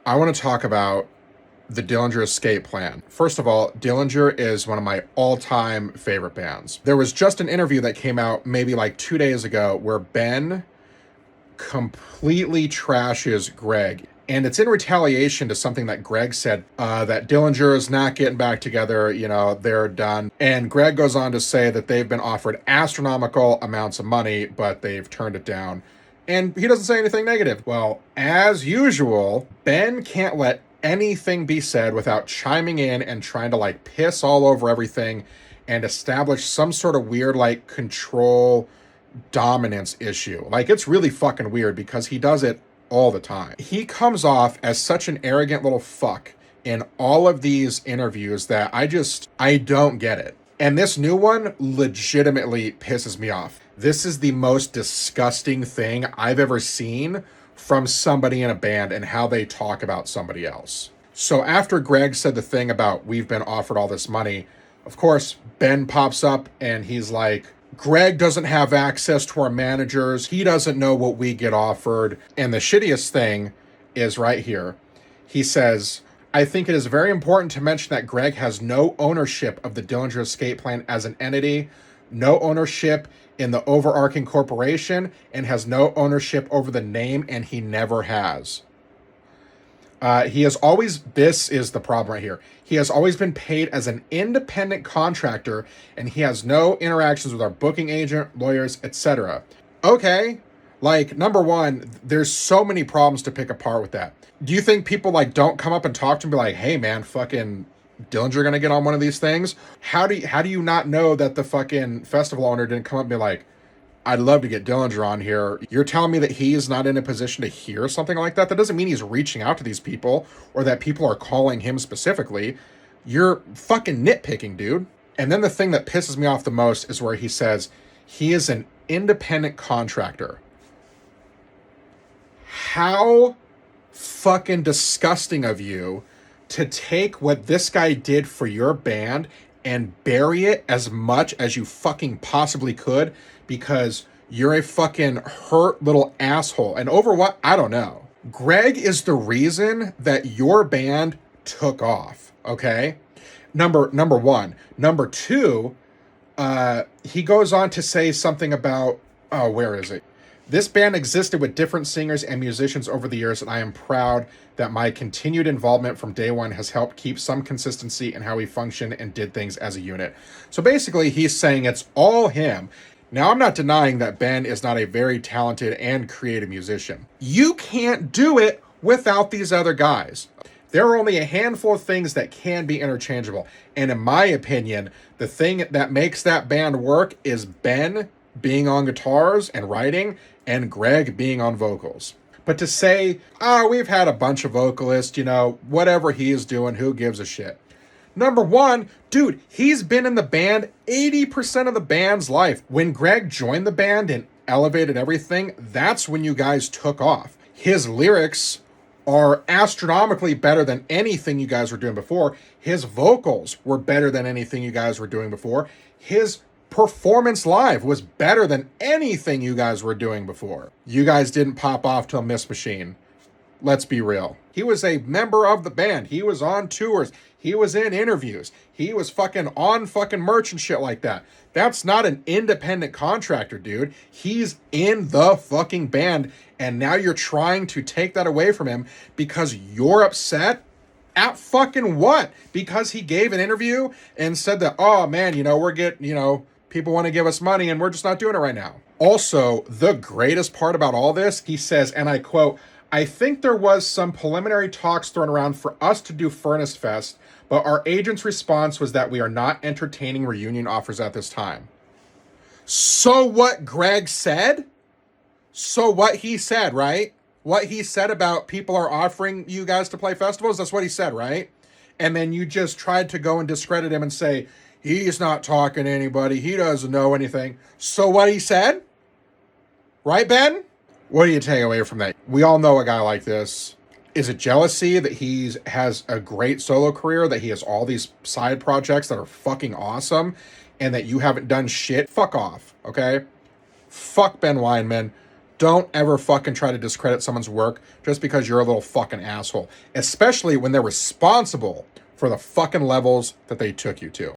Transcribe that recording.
I want to talk about the Dillinger Escape Plan. First of all, Dillinger is one of my all-time favorite bands. There was just an interview that came out maybe like 2 days ago where Ben completely trashes Greg. And it's in retaliation to something that Greg said, that Dillinger is not getting back together, they're done. And Greg goes on to say that they've been offered astronomical amounts of money, but they've turned it down. And he doesn't say anything negative. Well, as usual, Ben can't let anything be said without chiming in and trying to piss all over everything and establish some sort of weird control dominance issue. It's really fucking weird because he does it all the time. He comes off as such an arrogant little fuck in all of these interviews that I don't get it. And this new one legitimately pisses me off. This is the most disgusting thing I've ever seen from somebody in a band and how they talk about somebody else. So after Greg said the thing about we've been offered all this money, of course, Ben pops up and he's like, Greg doesn't have access to our managers. He doesn't know what we get offered. And the shittiest thing is right here. He says, I think it is very important to mention that Greg has no ownership of the Dillinger Escape Plan as an entity, no ownership in the overarching corporation, and has no ownership over the name, and he never has. This is the problem right here. He has always been paid as an independent contractor, and he has no interactions with our booking agent, lawyers, etc. Okay, number one, there's so many problems to pick apart with that. Do you think people don't come up and talk to him and be like, hey man, fucking Dillinger gonna get on one of these things? How do you not know that the fucking festival owner didn't come up and be like, I'd love to get Dillinger on here. You're telling me that he's not in a position to hear something like that? That doesn't mean he's reaching out to these people or that people are calling him specifically. You're fucking nitpicking, dude. And then the thing that pisses me off the most is where he says he is an independent contractor. How fucking disgusting of you to take what this guy did for your band and bury it as much as you fucking possibly could because you're a fucking hurt little asshole. And over what? I don't know. Greg is the reason that your band took off, okay? Number one. Number two, he goes on to say something about, where is it? This band existed with different singers and musicians over the years, and I am proud that my continued involvement from day one has helped keep some consistency in how we function and did things as a unit. So basically, he's saying it's all him. Now, I'm not denying that Ben is not a very talented and creative musician. You can't do it without these other guys. There are only a handful of things that can be interchangeable. And in my opinion, the thing that makes that band work is Ben being on guitars and writing and Greg being on vocals. But to say, we've had a bunch of vocalists, whatever he is doing, who gives a shit? Number one, dude, he's been in the band 80% of the band's life. When Greg joined the band and elevated everything, that's when you guys took off. His lyrics are astronomically better than anything you guys were doing before. His vocals were better than anything you guys were doing before. His performance live was better than anything you guys were doing before. You guys didn't pop off till Miss Machine. Let's be real. He was a member of the band. He was on tours. He was in interviews. He was fucking on fucking merch and shit like that. That's not an independent contractor, dude. He's in the fucking band, and now you're trying to take that away from him because you're upset at fucking what? Because he gave an interview and said that, oh man, we're getting, people want to give us money and we're just not doing it right now. Also, the greatest part about all this, he says, and I quote, I think there was some preliminary talks thrown around for us to do Furnace Fest, but our agent's response was that we are not entertaining reunion offers at this time. So what Greg said? So what he said, right? What he said about people are offering you guys to play festivals, that's what he said, right? And then you just tried to go and discredit him and say, he's not talking to anybody, he doesn't know anything. So what he said? Right, Ben? What do you take away from that? We all know a guy like this. Is it jealousy that he has a great solo career, that he has all these side projects that are fucking awesome, and that you haven't done shit? Fuck off, okay? Fuck Ben Weinman. Don't ever fucking try to discredit someone's work just because you're a little fucking asshole. Especially when they're responsible for the fucking levels that they took you to.